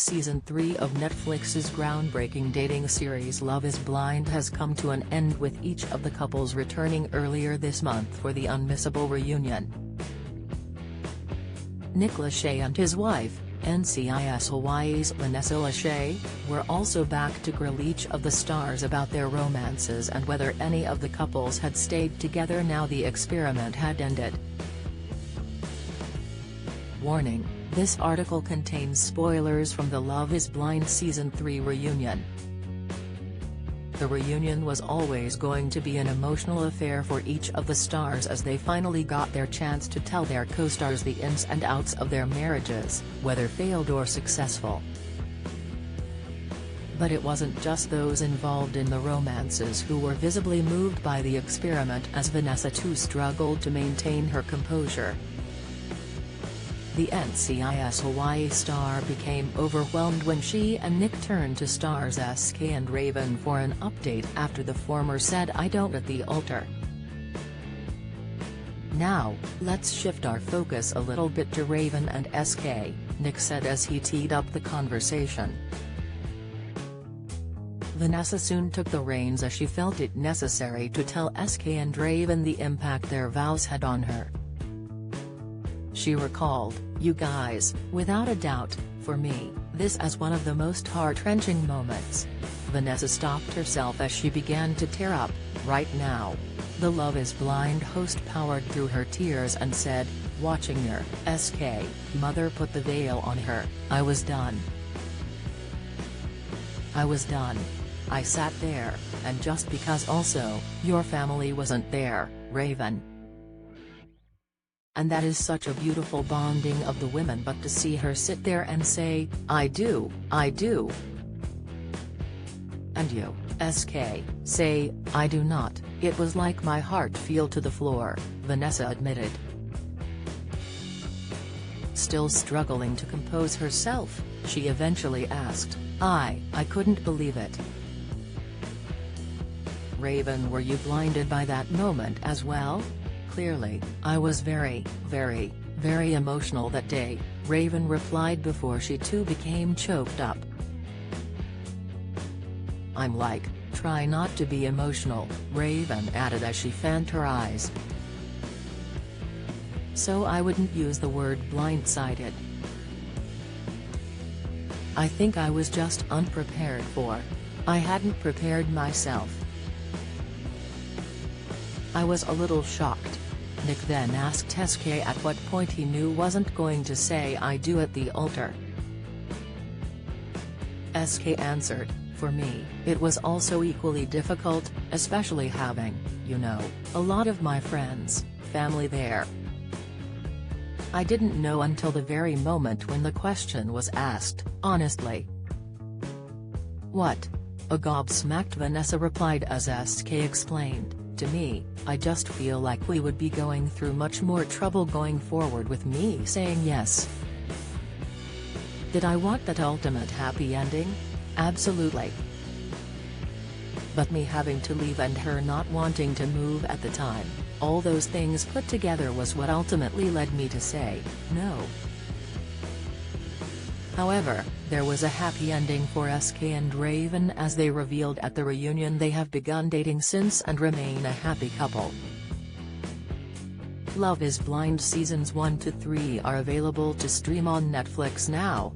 Season 3 of Netflix's groundbreaking dating series Love is Blind has come to an end, with each of the couples returning earlier this month for the unmissable reunion. Nick Lachey and his wife, NCIS Hawaii's Vanessa Lachey, were also back to grill each of the stars about their romances and whether any of the couples had stayed together now the experiment had ended. Warning: this article contains spoilers from the Love is Blind Season 3 reunion. The reunion was always going to be an emotional affair for each of the stars as they finally got their chance to tell their co-stars the ins and outs of their marriages, whether failed or successful. But it wasn't just those involved in the romances who were visibly moved by the experiment, as Vanessa too struggled to maintain her composure. The NCIS Hawaii star became overwhelmed when she and Nick turned to stars SK and Raven for an update after the former said "I don't" at the altar. "Now, let's shift our focus a little bit to Raven and SK," Nick said as he teed up the conversation. Vanessa soon took the reins as she felt it necessary to tell SK and Raven the impact their vows had on her. She recalled, "You guys, without a doubt, for me, this is one of the most heart-wrenching moments." Vanessa stopped herself as she began to tear up. Right now, the Love is Blind host powered through her tears and said, "Watching your SK mother put the veil on her, I was done. I was done. I sat there, and just because also, your family wasn't there, Raven. And that is such a beautiful bonding of the women, but to see her sit there and say, 'I do, I do.' And you, SK, say, 'I do not,' it was like my heart fell to the floor," Vanessa admitted. Still struggling to compose herself, she eventually asked, I couldn't believe it." Raven: "Were you blinded by that moment as well?" "Clearly, I was very, very, very emotional that day," Raven replied before she too became choked up. "I'm like, try not to be emotional," Raven added as she fanned her eyes. "So I wouldn't use the word blindsided. I think I was just unprepared for. I hadn't prepared myself. I was a little shocked." Nick then asked SK at what point he knew wasn't going to say "I do" at the altar. SK answered, "For me, it was also equally difficult, especially having, a lot of my friends, family there. I didn't know until the very moment when the question was asked, honestly." "What?" a gobsmacked Vanessa replied as SK explained, "To me, I just feel like we would be going through much more trouble going forward with me saying yes. Did I want that ultimate happy ending? Absolutely. But me having to leave and her not wanting to move at the time, all those things put together was what ultimately led me to say, no." However, there was a happy ending for SK and Raven as they revealed at the reunion they have begun dating since and remain a happy couple. Love is Blind Seasons 1 to 3 are available to stream on Netflix now.